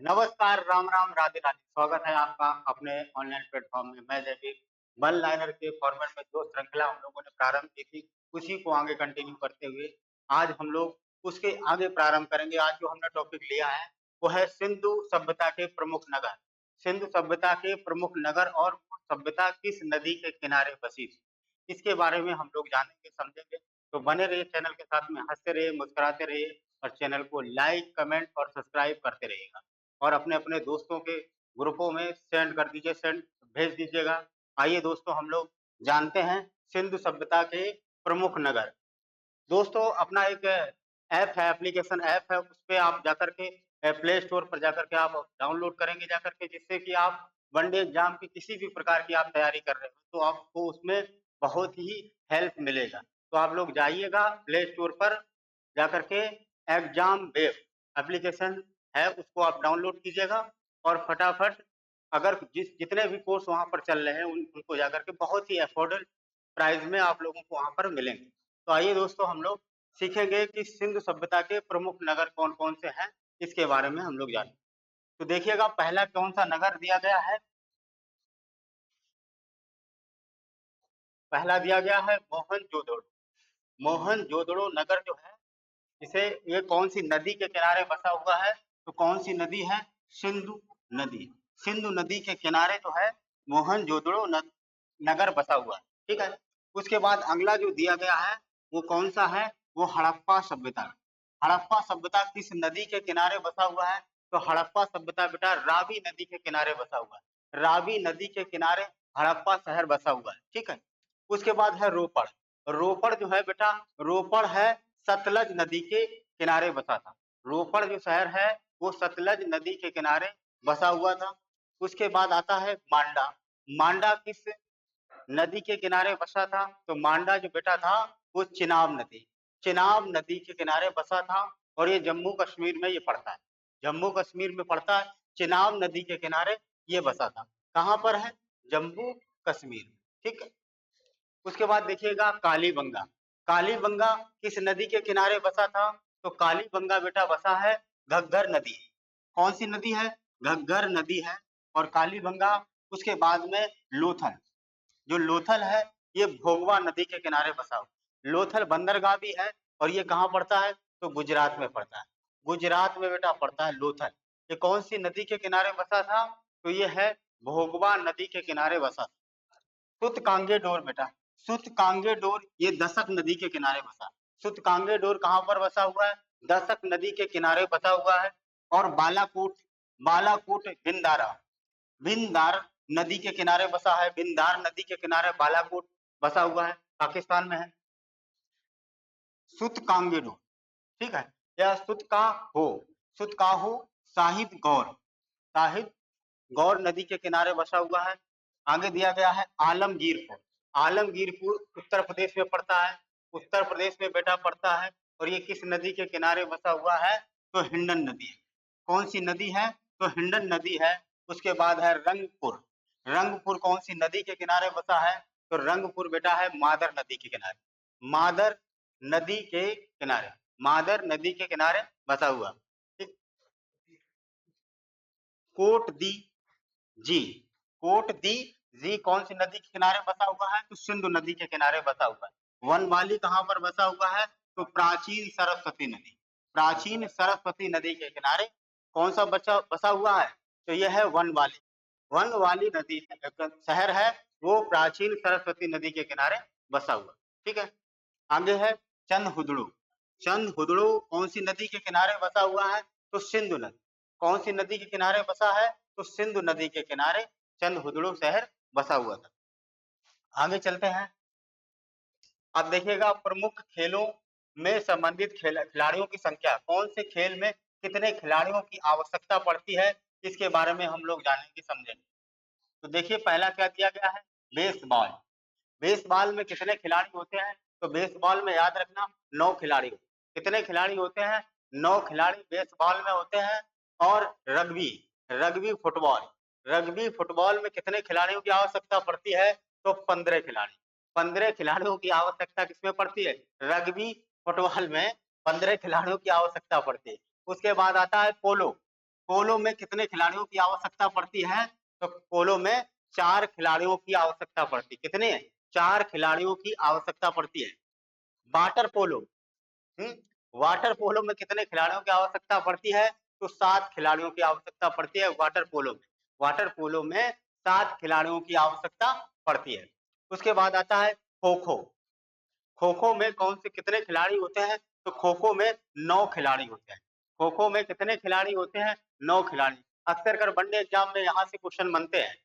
नमस्कार, राम राम, राधे राधे। स्वागत है आपका अपने ऑनलाइन प्लेटफॉर्म में। मैं जयवीर। वन लाइनर के फॉर्मेट में जो श्रृंखला हम लोगों ने प्रारंभ की थी, उसी को आगे कंटिन्यू करते हुए आज हम लोग उसके आगे प्रारंभ करेंगे। आज जो हमने टॉपिक लिया है वो है सिंधु सभ्यता के प्रमुख नगर। सिंधु सभ्यता के प्रमुख नगर और वो सभ्यता किस नदी के किनारे बसी थी, इसके बारे में हम लोग जानेंगे समझेंगे। तो बने रहिए चैनल के साथ में, हंसते रहिए, मुस्कुराते रहिए और चैनल को लाइक, कमेंट और सब्सक्राइब करते रहिएगा। और अपने-अपने दोस्तों के ग्रुपों में सेंड कर दीजिए, सेंड भेज दीजिएगा। आइए दोस्तों, हम लोग जानते हैं सिंधु सभ्यता के प्रमुख नगर। दोस्तों, अपना एक ऐप है, एप्लीकेशन ऐप है, उस पे आप जाकर के प्ले स्टोर पर जाकर के आप डाउनलोड करेंगे जाकर के, जिससे कि आप वनडे एग्जाम की किसी भी प्रकार की आप तैयारी कर रहे हो तो आपको उसमें बहुत ही हेल्प मिलेगा। तो आप लोग जाइएगा प्ले स्टोर पर जाकर के, एग्जाम वेब एप्लीकेशन है उसको आप डाउनलोड कीजिएगा और फटाफट अगर जितने भी कोर्स वहाँ पर चल रहे हैं उनको जाकर के बहुत ही अफोर्डेबल प्राइस में आप लोगों को वहाँ पर मिलेंगे। तो आइए दोस्तों, हम लोग सीखेंगे कि सिंधु सभ्यता के प्रमुख नगर कौन-कौन से हैं, इसके बारे में हम लोग जानेंगे। तो देखिएगा, पहला कौन-सा नगर दिया गया है? पहला दिया गया है मोहनजोदड़ो। मोहनजोदड़ो नगर जो है, इसे ये कौन सी नदी के किनारे बसा हुआ है? तो कौन सी नदी है? सिंधु नदी। सिंधु नदी के किनारे जो है मोहनजोदड़ो नगर बसा हुआ है। ठीक है। उसके बाद अगला जो दिया गया है वो कौन सा है? वो हड़प्पा सभ्यता। हड़प्पा सभ्यता किस नदी के किनारे बसा हुआ है? तो हड़प्पा सभ्यता बेटा रावी नदी के किनारे बसा हुआ है। रावी नदी के किनारे हड़प्पा शहर बसा हुआ है। ठीक है। उसके बाद है रोपड़। रोपड़ जो है बेटा, रोपड़ है सतलज नदी के किनारे बसा था। रोपड़ जो शहर है वो सतलज नदी के किनारे बसा हुआ था। उसके बाद आता है मांडा। मांडा किस नदी के किनारे बसा था? तो मांडा जो बेटा था वो चिनाब नदी, चिनाब नदी के किनारे बसा था और ये जम्मू कश्मीर में ये पड़ता है। जम्मू कश्मीर में पड़ता है, चिनाब नदी के किनारे ये बसा था। कहाँ पर है? जम्मू कश्मीर। ठीक है। उसके बाद देखिएगा कालीबंगा। कालीबंगा किस नदी के किनारे बसा था? तो कालीबंगा बेटा बसा है घग्गर नदी। कौन सी नदी है? घग्गर नदी है। और कालीबंगा, उसके बाद में लोथल। जो लोथल है ये भोगवा नदी के किनारे बसा हुआ। लोथल बंदरगाह भी है और ये कहाँ पड़ता है? तो गुजरात में पड़ता है। गुजरात में बेटा पड़ता है लोथल। ये कौन सी नदी के किनारे बसा था? तो ये है भोगवा नदी के किनारे बसा। सुत कांगे डोर बेटा, सुत कांगे डोर ये दशक नदी के किनारे बसा। सुत कांगे डोर कहाँ पर बसा हुआ है? दशक नदी के किनारे बसा हुआ है। और बालाकोट, बालाकोट बिंदारा, बिंदार नदी के किनारे बसा है। बिंदार नदी के किनारे बालाकोट बसा हुआ है, पाकिस्तान में है। सुत कांगे डोर, ठीक है। या सुत का हो, सुत का हो साहिब गौर, साहिब गौर नदी के किनारे बसा हुआ है। आगे दिया गया है आलमगीरपुर। आलमगीरपुर उत्तर प्रदेश में पड़ता है। उत्तर प्रदेश में बेटा पड़ता है और ये किस नदी के किनारे बसा हुआ है? तो हिंडन नदी है। कौन सी नदी है? तो हिंडन नदी है। उसके बाद है रंगपुर। रंगपुर कौन सी नदी के किनारे बसा है? तो रंगपुर बेटा है मादर नदी के किनारे। मादर नदी के किनारे, मादर नदी के किनारे बसा हुआ। ठीक। कोट दी जी, कोट दी जी कौन सी नदी के किनारे बसा हुआ है? तो सिंधु नदी के किनारे बसा हुआ है। वनवाली कहाँ पर बसा हुआ है? तो प्राचीन सरस्वती नदी, प्राचीन सरस्वती नदी के किनारे कौन सा बसा हुआ है? तो यह है वनवाली। वनवाली नदी शहर है वो प्राचीन सरस्वती नदी के किनारे बसा हुआ। ठीक है। आगे है चंदहुदड़ो। चंदहुदड़ो कौन सी नदी के किनारे बसा हुआ है? तो सिंधु नदी। कौन सी नदी के किनारे बसा है? तो सिंधु नदी के किनारे चंदहुदड़ो शहर बसा हुआ था। आगे चलते हैं। अब देखिएगा प्रमुख खेलों में संबंधित खिलाड़ियों की संख्या, कौन से खेल में कितने खिलाड़ियों की आवश्यकता पड़ती है, इसके बारे में हम लोग जानेंगे समझेंगे। तो देखिए पहला क्या दिया गया है? बेसबॉल। बेसबॉल में कितने खिलाड़ी होते हैं? तो बेसबॉल में याद रखना 9 खिलाड़ी। कितने खिलाड़ी होते हैं? 9 खिलाड़ी बेसबॉल में होते हैं। और rugby, rugby football, rugby football में कितने खिलाड़ियों की आवश्यकता पड़ती है? तो 15 खिलाड़ी। 15 खिलाड़ियों की आवश्यकता किसमें पड़ती है? रग्बी फुटबॉल में 15 खिलाड़ियों की आवश्यकता पड़ती है। उसके बाद आता है पोलो। पोलो में कितने खिलाड़ियों की आवश्यकता पड़ती है? तो पोलो में 4 खिलाड़ियों की आवश्यकता पड़ती है। कितने? 4 खिलाड़ियों की आवश्यकता पड़ती है। वाटर पोलो, वाटर पोलो में कितने खिलाड़ियों की आवश्यकता पड़ती है? तो 7 खिलाड़ियों की आवश्यकता पड़ती है वाटर पोलो में। वाटर पोलो में 7 खिलाड़ियों की आवश्यकता पड़ती है। उसके बाद आता है खो-खो। खो-खो में कौन से कितने खिलाड़ी होते हैं? तो खो-खो में 9 खिलाड़ी होते हैं। खो-खो में कितने खिलाड़ी होते हैं? 9 खिलाड़ी। अक्सर कर वनडे एग्जाम में यहाँ से क्वेश्चन बनते हैं।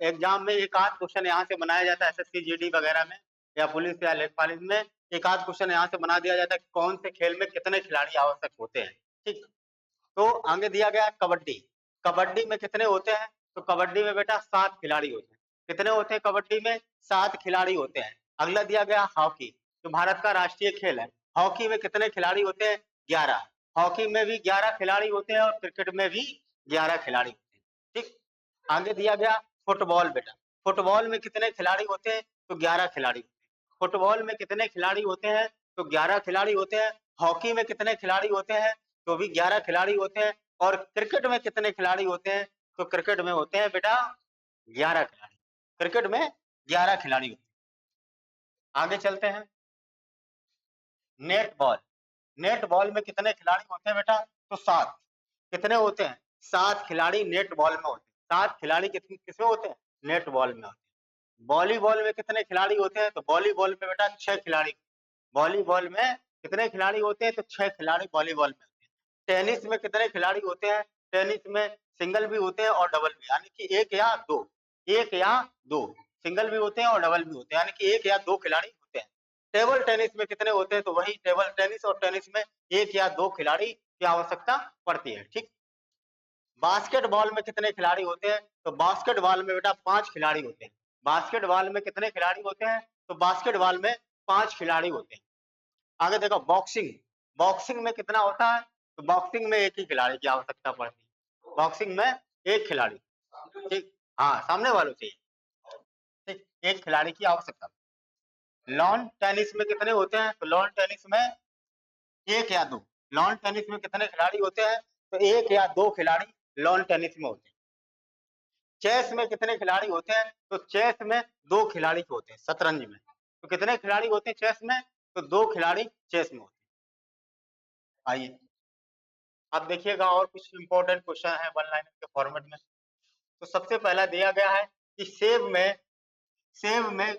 एग्जाम में एक आध क्वेश्चन यहाँ से बनाया जाता है एसएससी जीडी वगैरह में या पुलिस या लेखपाल में एक आध क्वेश्चन यहाँ से बना दिया जाता है कौन से खेल में कितने खिलाड़ी आवश्यक होते हैं। ठीक, तो आगे दिया गया कबड्डी। कबड्डी में कितने होते हैं? तो कबड्डी में बेटा 7 खिलाड़ी होते हैं। कितने होते हैं कबड्डी में? 7 खिलाड़ी होते हैं। अगला दिया गया हॉकी, जो भारत का राष्ट्रीय खेल है। हॉकी में कितने खिलाड़ी होते हैं? 11। हॉकी में भी 11 खिलाड़ी होते हैं और क्रिकेट में भी 11 खिलाड़ी होते हैं। ठीक, आगे दिया गया फुटबॉल बेटा। फुटबॉल में कितने खिलाड़ी होते हैं? तो 11 खिलाड़ी होते हैं। फुटबॉल में कितने खिलाड़ी होते हैं? तो 11 खिलाड़ी होते हैं। हॉकी में कितने खिलाड़ी होते हैं? तो भी 11 खिलाड़ी होते हैं। और क्रिकेट में कितने खिलाड़ी होते हैं? तो क्रिकेट में होते हैं बेटा 11 खिलाड़ी। क्रिकेट में 11 खिलाड़ी होते हैं। आगे चलते हैं, नेट बॉल। नेट बॉल में कितने खिलाड़ी होते हैं बेटा? तो 7। कितने होते हैं? 7 खिलाड़ी नेट बॉल में होते हैं। 7 खिलाड़ी किसमें होते हैं? नेट बॉल में होते हैं। वॉलीबॉल में कितने खिलाड़ी होते हैं? तो वॉलीबॉल में बेटा 6 खिलाड़ी। वॉलीबॉल में कितने खिलाड़ी होते हैं? तो 6 खिलाड़ी वॉलीबॉल में होते हैं। टेनिस में कितने खिलाड़ी होते हैं? टेनिस में सिंगल भी होते हैं और डबल भी, यानी कि 1 या 2। 1 या 2 सिंगल भी होते हैं और डबल भी होते हैं, यानी कि 1 या 2 खिलाड़ी होते हैं। टेबल टेनिस में कितने होते हैं? तो वही टेबल टेनिस और टेनिस में 1 या 2 खिलाड़ी की आवश्यकता पड़ती है। ठीक, बास्केटबॉल में कितने खिलाड़ी होते हैं? तो बास्केटबॉल में बेटा 5 खिलाड़ी होते हैं। बास्केटबॉल में कितने खिलाड़ी होते हैं? तो बास्केटबॉल में 5 खिलाड़ी होते हैं। आगे देखो बॉक्सिंग। बॉक्सिंग में कितना होता है? तो बॉक्सिंग में 1 ही खिलाड़ी की आवश्यकता पड़ती है। बॉक्सिंग में 1 खिलाड़ी। ठीक, हाँ, सामने वालों से ठीक 1 खिलाड़ी की आवश्यकता। लॉन टेनिस में कितने होते हैं? तो लॉन टेनिस में 1 या 2। लॉन टेनिस में कितने खिलाड़ी होते हैं? तो 1 या 2 खिलाड़ी लॉन टेनिस में होते हैं। चेस में कितने खिलाड़ी होते हैं? तो चेस में 2 खिलाड़ी होते हैं। शतरंज में तो कितने खिलाड़ी होते हैं चेस में? तो 2 खिलाड़ी चेस में होते हैं। आइए अब देखिएगा और कुछ इंपॉर्टेंट क्वेश्चन है वन लाइनर के फॉर्मेट में। तो सबसे पहला दिया गया है कि सेब में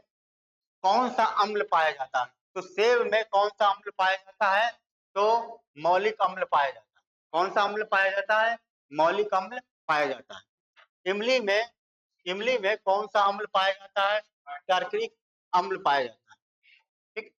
कौन सा अम्ल पाया जाता है? तो सेब में कौन सा अम्ल पाया जाता है? तो मौलिक अम्ल पाया जाता है। कौन सा अम्ल पाया जाता है? मौलिक अम्ल पाया जाता है। इमली में कौन सा अम्ल पाया जाता है? टार्टरिक अम्ल पाया जाता है। ठीक,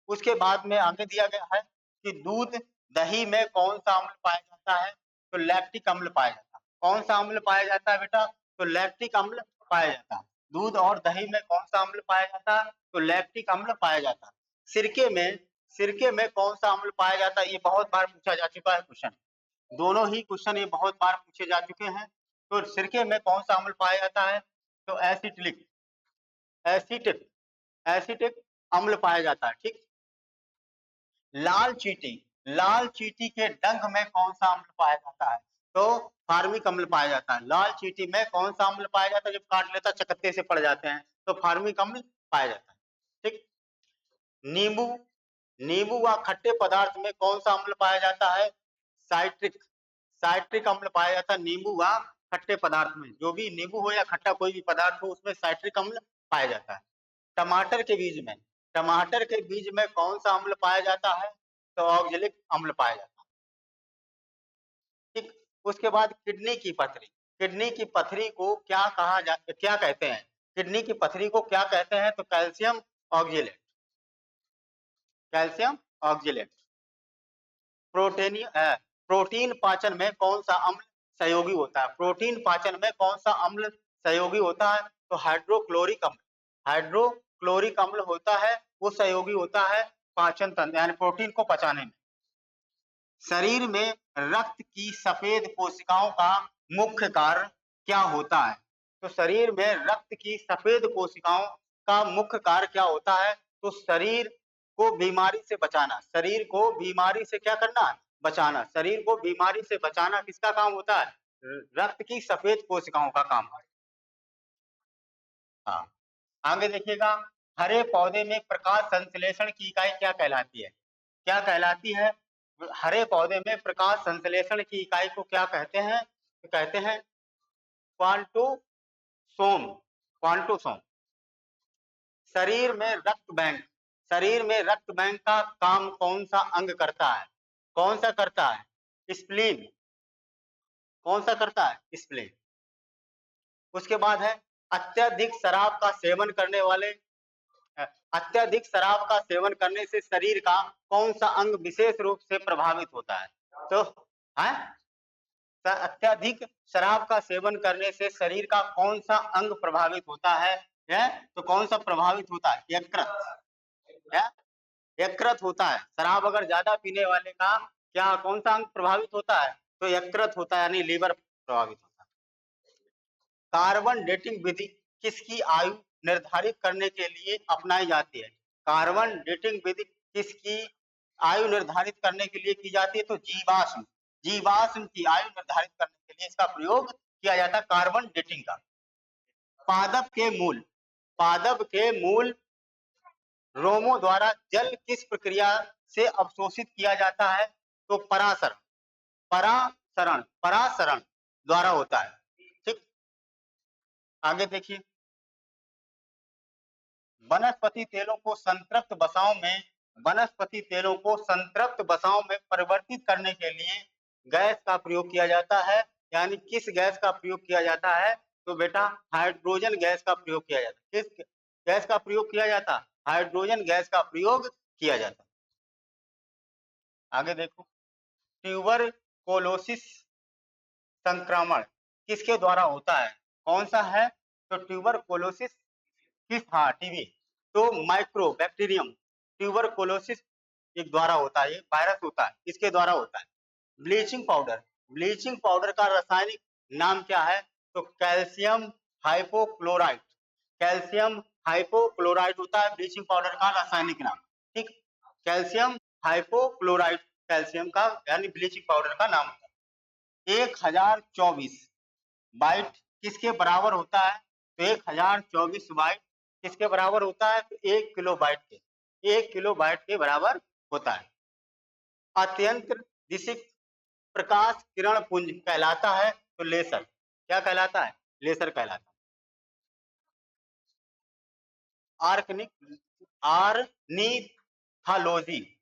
उसके बाद में आगे दिया गया है कि दूध दही में कौन सा अम्ल पाया जाता है? तो लैक्टिक अम्ल पाया जाता है। कौन सा अम्ल पाया जाता है बेटा? तो लैक्टिक अम्ल पाया जाता है। दूध और दही में कौन सा अम्ल पाया जाता है? तो लैक्टिक अम्ल पाया जाता है। सिरके में कौन सा अम्ल पाया जाता है? ये बहुत बार पूछा जा चुका है क्वेश्चन। दोनों ही क्वेश्चन ये बहुत बार पूछे जा चुके हैं। तो सिरके में कौन सा अम्ल पाया जाता है? तो एसिटिक एसिटिक अम्ल पाया जाता है। ठीक, लाल चींटी के डंक में कौन सा अम्ल पाया जाता है? तो फार्मिक अम्ल पाया जाता है। लाल चींटी में कौन सा अम्ल पाया जाता है? जब काट लेता चकत्ते से पड़ जाते हैं तो फार्मिक अम्ल पाया जाता है। ठीक, नींबू नींबू व खट्टे पदार्थ में कौन सा अम्ल पाया जाता है? साइट्रिक अम्ल पाया जाता है नींबू व खट्टे पदार्थ में। जो भी नींबू हो या खट्टा कोई भी पदार्थ हो उसमें साइट्रिक अम्ल पाया जाता है। टमाटर के बीज में कौन सा अम्ल पाया जाता है? तो ऑक्जेलिक अम्ल पाया जाता है। ठीक, उसके बाद किडनी की पथरी को क्या कहते हैं? किडनी की पथरी को क्या कहते हैं? तो कैल्शियम ऑक्जेलेट। प्रोटीन पाचन में कौन सा अम्ल सहयोगी होता है? प्रोटीन पाचन में कौन सा अम्ल सहयोगी होता है? तो हाइड्रोक्लोरिक अम्ल होता है, वो सहयोगी होता है पाचन तंत्र यानी प्रोटीन को पचाने में। शरीर में रक्त की सफेद कोशिकाओं का मुख्य कार्य क्या होता है? तो शरीर में रक्त की सफेद कोशिकाओं का मुख्य कार्य क्या होता है? तो शरीर को बीमारी से बचाना। शरीर को बीमारी से क्या करना? बचाना, शरीर को बीमारी से बचाना किसका काम होता है? रक्त की सफेद कोशिकाओं का काम है। हाँ, आगे देखिएगा, हरे पौधे में प्रकाश संश्लेषण की इकाई क्या कहलाती है? क्या कहलाती है? हरे पौधे में प्रकाश संश्लेषण की इकाई को क्या कहते हैं? तो कहते हैं क्वांटोसोम। क्वांटोसोम। शरीर में रक्त बैंक, शरीर में रक्त बैंक का काम कौन सा अंग करता है? कौन सा करता है? स्प्लीन। कौन सा करता है? स्प्लीन। उसके बाद है अत्यधिक शराब का सेवन करने वाले, अत्यधिक शराब का सेवन करने से शरीर का कौन सा अंग विशेष रूप से प्रभावित होता है? तो है अत्यधिक शराब का सेवन करने से शरीर का कौन सा अंग प्रभावित होता है? तो कौन सा प्रभावित होता है? यकृत। यकृत होता है। शराब अगर ज्यादा पीने वाले का क्या कौन सा अंग प्रभावित होता है? तो यकृत होता है, यानी लीवर प्रभावित होता है। कार्बन डेटिंग विधि किसकी आयु निर्धारित करने के लिए अपनाई जाती है? कार्बन डेटिंग विधि किसकी आयु निर्धारित करने के लिए की जाती है? तो जीवाश्म। जीवाश्म की आयु निर्धारित करने के लिए इसका प्रयोग किया जाता है, कार्बन डेटिंग का। पादप के मूल, पादप के मूल रोमों द्वारा जल किस प्रक्रिया से अवशोषित किया जाता है? तो परासरण। परासरण, परासरण द्वारा होता है। ठीक, आगे देखिए, वनस्पति तेलों को संतृप्त वसाओं में, वनस्पति तेलों को संतृप्त वसाओं में परिवर्तित करने के लिए गैस का प्रयोग किया जाता है, यानी किस गैस का प्रयोग किया जाता है? तो बेटा हाइड्रोजन गैस का प्रयोग किया जाता है। किस गैस का प्रयोग किया जाता? हाइड्रोजन गैस का प्रयोग किया जाता। आगे देखो, ट्यूबरकुलोसिस संक्रमण किसके द्वारा होता है? कौन सा है? तो ट्यूबरकुलोसिस किस, हाँ टीबी, तो माइक्रो बैक्टीरियम ट्यूबरकुलोसिस एक द्वारा होता है, ये वायरस होता है, इसके द्वारा होता है। ब्लीचिंग पाउडर, ब्लीचिंग पाउडर का रासायनिक नाम क्या है? तो कैल्शियम हाइपोक्लोराइट, कैल्शियम हाइपोक्लोराइट होता है ब्लीचिंग पाउडर का रासायनिक नाम। ठीक, कैल्शियम हाइपोक्लोराइट कैल्शियम का यानी ब्लीचिंग पाउडर का नाम होता है। 1024 बाइट किसके बराबर होता है? तो 1024 बाइट किसके बराबर होता है? तो 1 किलो बाइट के, 1 किलो बाइट के बराबर होता है। अत्यंत दिशिक प्रकाश किरण पुंज कहलाता है तो लेसर। क्या कहलाता है? लेसर कहलाता है। आर्कनिक, आर्निथोलॉजी,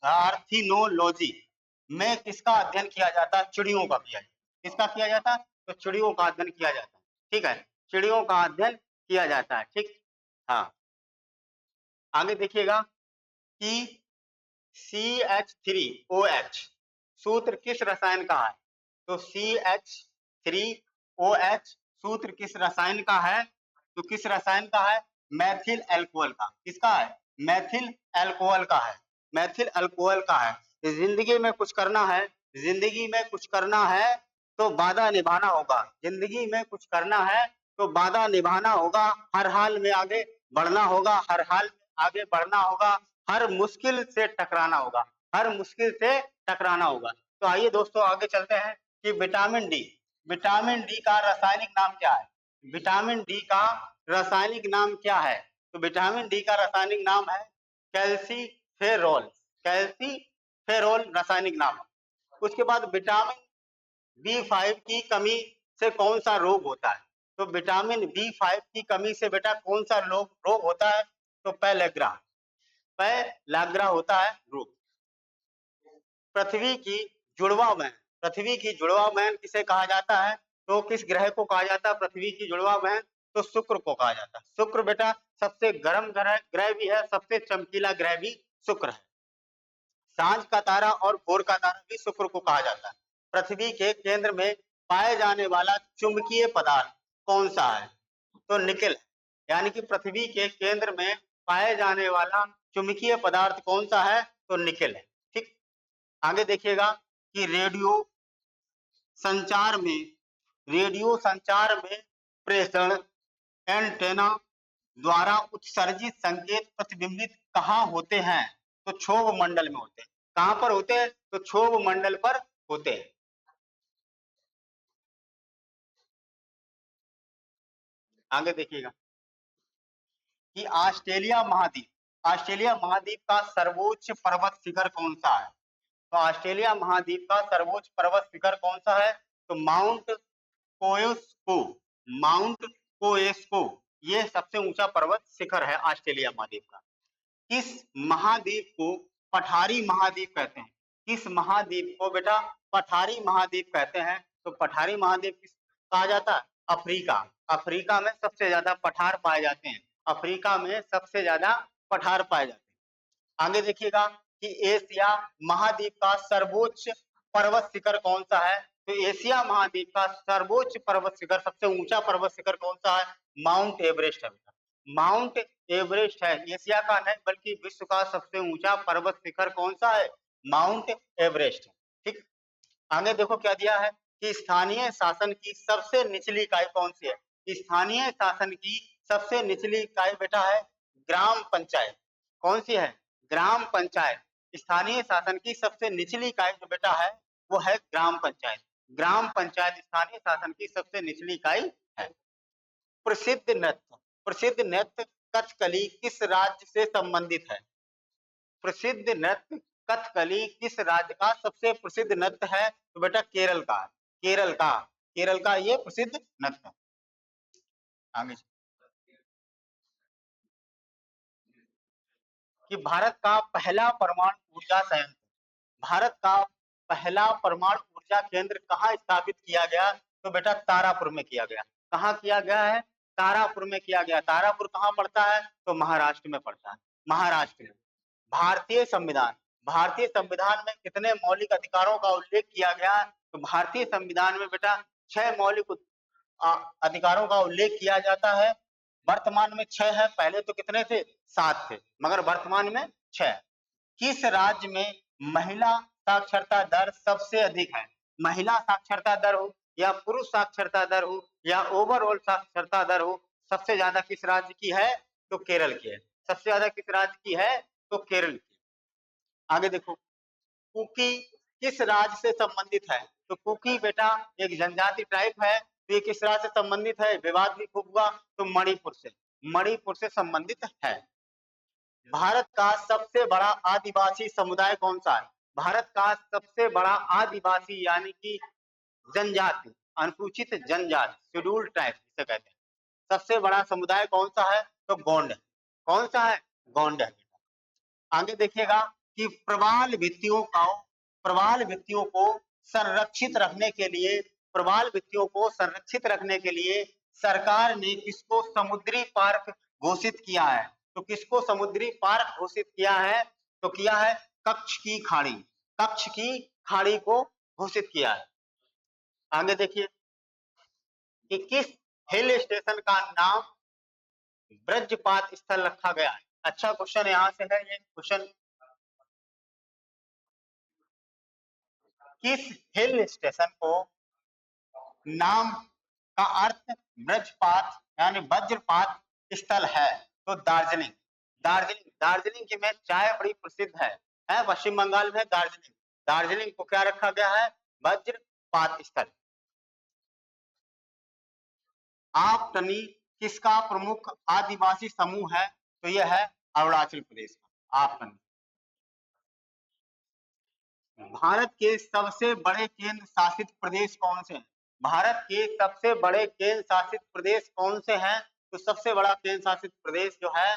आर्थिनोलॉजी में किसका अध्ययन किया जाता है? चिड़ियों का किया जाता है। किसका किया जाता है? तो चिड़ियों का अध्ययन किया जाता है। ठीक है, चिड़ियों का अध्ययन किया जाता है। ठीक, हाँ, आगे देखिएगा कि CH3OH सूत्र किस रसायन का है? तो CH3OH सूत्र किस रसायन का है? तो किस रसायन का है? मैथिल अल्कोहल का। किसका है? मैथिल अल्कोहल का है, मैथिल अल्कोहल का है। जिंदगी में कुछ करना है, जिंदगी में कुछ करना है तो वादा निभाना होगा, जिंदगी में कुछ करना है तो वादा निभाना होगा, हर हाल में आगे बढ़ना होगा, हर हाल में आगे बढ़ना होगा, हर मुश्किल से टकराना होगा, हर मुश्किल से टकराना होगा। तो आइए दोस्तों आगे चलते हैं कि विटामिन डी, विटामिन डी का रासायनिक नाम क्या है? विटामिन डी का रासायनिक नाम क्या है? तो विटामिन डी का रासायनिक नाम है कैल्सीफेरोल, कैल्सीफेरोल रासायनिक नाम है। उसके बाद विटामिन B5 की कमी से कौन सा रोग होता है? तो विटामिन B5 की कमी से बेटा कौन सा रोग होता है? तो पैलेग्रा, पैलाग्रा होता है रोग। पृथ्वी की जुड़वा बहन, पृथ्वी की जुड़वा बहन किसे कहा जाता है? तो किस ग्रह को कहा जाता है पृथ्वी की जुड़वा बहन? तो शुक्र को कहा जाता है। शुक्र बेटा सबसे गर्म ग्रह भी है, सबसे चमकीला ग्रह भी शुक्र है। सांझ का तारा और भोर का तारा भी शुक्र को कहा जाता है। पृथ्वी के केंद्र में पाए जाने वाला चुंबकीय पदार्थ कौन सा है? तो निकेल है, यानी कि पृथ्वी के केंद्र में पाए जाने वाला चुंबकीय पदार्थ कौन सा है? तो निकेल है। ठीक, आगे देखिएगा कि रेडियो संचार में, रेडियो संचार में प्रेषण एंटेना द्वारा उत्सर्जित संकेत प्रतिबिंबित कहाँ होते हैं? तो क्षोभ मंडल में होते हैं। कहां पर होते हैं? तो क्षोभ मंडल पर होते हैं। आगे देखिएगा कि ऑस्ट्रेलिया महाद्वीप का सर्वोच्च पर्वत शिखर कौन सा है? तो ऑस्ट्रेलिया महाद्वीप का सर्वोच्च पर्वत शिखर कौन सा है? तो कोएस्को माउंट कोएस्को ये सबसे ऊंचा पर्वत शिखर है ऑस्ट्रेलिया महाद्वीप का। किस महाद्वीप को पठारी महाद्वीप कहते हैं? किस महाद्वीप को बेटा पठारी महाद्वीप कहते हैं? तो पठारी महाद्वीप किस कहा जाता है? अफ्रीका। अफ्रीका में सबसे ज्यादा पठार पाए जाते हैं। अफ्रीका में सबसे ज्यादा पठार पाए जाते हैं। आगे देखिएगा कि एशिया महाद्वीप का सर्वोच्च पर्वत शिखर कौन सा है? तो एशिया महाद्वीप का सर्वोच्च पर्वत शिखर, सबसे ऊंचा पर्वत शिखर कौन सा है? माउंट एवरेस्ट है बेटा। माउंट एवरेस्ट है, एशिया का नहीं बल्कि विश्व का सबसे ऊंचा पर्वत शिखर कौन सा है? माउंट एवरेस्ट है। ठीक, आगे देखो क्या दिया है कि स्थानीय शासन की सबसे निचली इकाई कौन सी है? स्थानीय शासन की सबसे निचली इकाई बेटा है ग्राम पंचायत। कौन सी है? ग्राम पंचायत। स्थानीय शासन की सबसे निचली इकाई जो बेटा है वो है ग्राम पंचायत। ग्राम पंचायत स्थानीय शासन की सबसे निचली इकाई है। प्रसिद्ध नृत्य कथकली किस राज्य से संबंधित है? प्रसिद्ध नृत्य कथकली किस राज्य का सबसे प्रसिद्ध नृत्य है? तो बेटा केरल का। केरल का ये प्रसिद्ध नृत्य है। आगे कि भारत का पहला परमाणु ऊर्जा संयंत्र, भारत का पहला परमाणु ऊर्जा केंद्र कहाँ स्थापित किया गया? तो बेटा तारापुर में किया गया। कहाँ किया गया है? तारापुर में किया गया। तारापुर कहाँ पड़ता है? तो महाराष्ट्र में पड़ता है। महाराष्ट्र में। भारतीय संविधान, भारतीय संविधान में कितने मौलिक अधिकारों का उल्लेख किया गया है? तो भारतीय संविधान में बेटा 6 मौलिक अधिकारों का उल्लेख किया जाता है। वर्तमान में 6 है, पहले तो कितने थे? 7 थे, मगर वर्तमान में 6। किस राज्य में महिला साक्षरता दर सबसे अधिक है? महिला साक्षरता दर हो या पुरुष साक्षरता दर हो या ओवरऑल साक्षरता दर हो, सबसे ज्यादा किस राज्य की है? तो केरल की है। सबसे ज्यादा किस राज्य की है? तो केरल की। आगे देखो कुकी किस राज्य से संबंधित है? तो कुकी बेटा एक जनजाति टाइप है। तो ये किस राज्य से संबंधित है? विवाद भी खूब हुआ, तो मणिपुर से। मणिपुर से संबंधित है। भारत का सबसे बड़ा आदिवासी समुदाय कौन सा है? भारत का सबसे बड़ा आदिवासी यानी कि जनजाति, अनुसूचित जनजाति, शेड्यूल्ड ट्राइब जिसे कहते हैं, सबसे बड़ा समुदाय कौन सा है? तो गोंड है। कौन सा है? गोंड है। आगे देखिएगा कि प्रवाल भित्तियों को संरक्षित रखने के लिए, प्रवाल भित्तियों को संरक्षित रखने के लिए सरकार ने किसको समुद्री पार्क घोषित किया है? तो किसको समुद्री पार्क घोषित किया है? तो किया है कच्छ की खाड़ी। कच्छ की खाड़ी को घोषित किया है। आगे देखिए कि किस हिल स्टेशन का नाम ब्रजपात स्थल रखा गया है? अच्छा क्वेश्चन यहां से है ये क्वेश्चन। किस हिल स्टेशन को नाम का अर्थ ब्रजपात यानी वज्रपात स्थल है? तो दार्जिलिंग। दार्जिलिंग की में चाय बड़ी प्रसिद्ध है पश्चिम बंगाल में दार्जिलिंग। दार्जिलिंग को क्या रखा गया है? वज्रपात स्थल। आपटनी किसका प्रमुख आदिवासी समूह है? तो यह है अरुणाचल प्रदेश का आपटनी। भारत के सबसे बड़े केंद्र शासित प्रदेश कौन से हैं? भारत के सबसे बड़े केंद्र शासित प्रदेश कौन से हैं? तो सबसे बड़ा केंद्र शासित प्रदेश जो है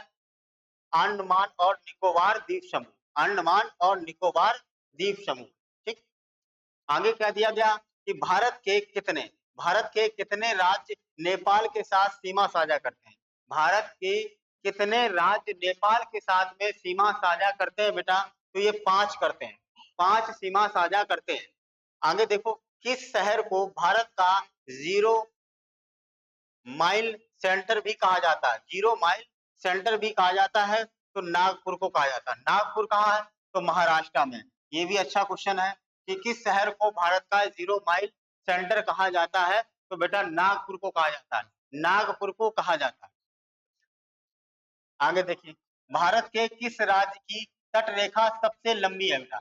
अंडमान और निकोबार द्वीप समूह। अंडमान और निकोबार द्वीप समूह। ठीक, आगे क्या दिया गया कि भारत के कितने राज्य नेपाल के साथ सीमा साझा करते हैं? भारत के कितने राज्य नेपाल के साथ में सीमा साझा करते हैं बेटा? तो ये 5 करते हैं। 5 सीमा साझा करते हैं। आगे देखो किस शहर को भारत का 0 माइल सेंटर भी कहा जाता है? 0 माइल सेंटर भी कहा जाता है। तो नागपुर को कहा जाता है। नागपुर कहाँ है? तो महाराष्ट्र में। ये भी अच्छा क्वेश्चन है कि किस शहर को भारत का 0 माइल सेंटर कहा जाता है? तो बेटा नागपुर को कहा जाता है। नागपुर को कहा जाता है। आगे देखिए भारत के किस राज्य की तट रेखा सबसे लंबी है बेटा?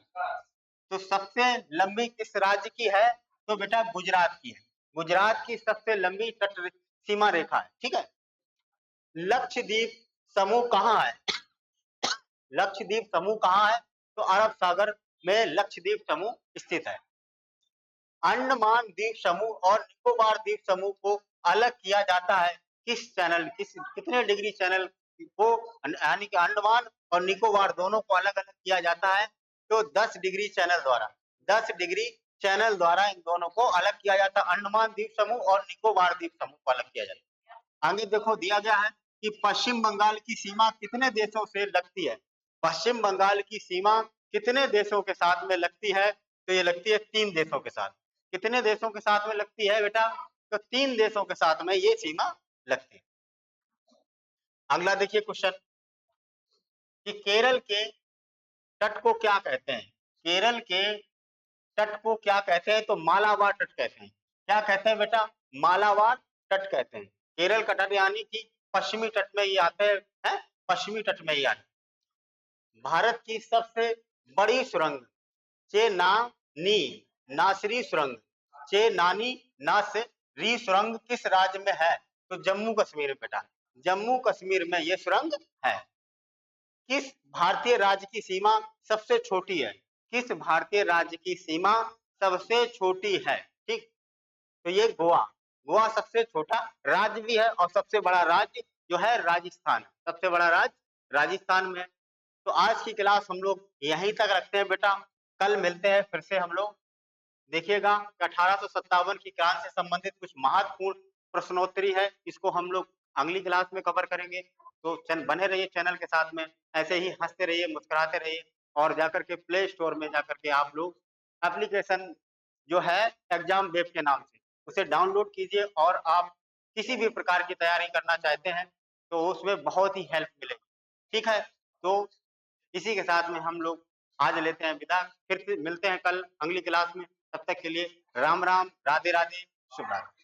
तो सबसे लंबी किस राज्य की है? तो बेटा गुजरात की है। गुजरात की सबसे लंबी तट सीमा रेखा है, ठीक है। लक्षद्वीप समूह कहाँ है? लक्षद्वीप समूह कहाँ है? तो अरब सागर में लक्षद्वीप समूह स्थित है। अंडमान द्वीप समूह और निकोबार द्वीप समूह को अलग किया जाता है किस चैनल, कितने डिग्री चैनल को, यानी कि अंडमान और निकोबार दोनों को अलग अलग किया जाता है? तो 10 डिग्री चैनल द्वारा, 10 डिग्री चैनल द्वारा इन दोनों को अलग किया जाता है। अंडमान द्वीप समूह और निकोबार द्वीप समूह को अलग किया जाता है। आगे देखो दिया गया है कि पश्चिम बंगाल की सीमा कितने देशों से लगती है? पश्चिम बंगाल की सीमा कितने देशों के साथ में लगती है? तो ये लगती है 3 देशों के साथ। कितने देशों के साथ में लगती है बेटा? तो 3 देशों के साथ में ये सीमा लगती है। अगला देखिए क्वेश्चन कि केरल के तट को क्या कहते हैं? केरल के तट को क्या कहते हैं? तो मालाबार तट कहते हैं। क्या कहते हैं बेटा? मालाबार तट कहते हैं। केरल का तट यानी कि पश्चिमी तट में ये आते हैं, पश्चिमी तट में ये आते। भारत की सबसे बड़ी सुरंग चेनानी नासरी सुरंग, चेनानी नासरी सुरंग किस राज्य में है? तो जम्मू कश्मीर में बेटा, जम्मू कश्मीर में ये सुरंग है। किस भारतीय राज्य की सीमा सबसे छोटी है? किस भारतीय राज्य की सीमा सबसे छोटी है? ठीक, तो ये गोवा, गोवा सबसे छोटा राज्य भी है और सबसे बड़ा राज्य जो है राजस्थान, सबसे बड़ा राज्य राजस्थान में। तो आज की क्लास हम लोग यहीं तक रखते हैं बेटा, कल मिलते हैं फिर से हम लोग। देखिएगा 1857 की क्रांति से संबंधित कुछ महत्वपूर्ण प्रश्नोत्तरी है, इसको हम लोग अगली क्लास में कवर करेंगे। तो बने रहिए चैनल के साथ में, ऐसे ही हंसते रहिए, मुस्कुराते रहिए, और जाकर के प्ले स्टोर में जाकर के आप लोग एप्लीकेशन जो है एग्जाम वेब के नाम से उसे डाउनलोड कीजिए, और आप किसी भी प्रकार की तैयारी करना चाहते हैं तो उसमें बहुत ही हेल्प मिलेगी। ठीक है, तो इसी के साथ में हम लोग आज लेते हैं विदा, फिर मिलते हैं कल अगली क्लास में। तब तक के लिए राम राम, राधे राधे, शुभ रात्रि।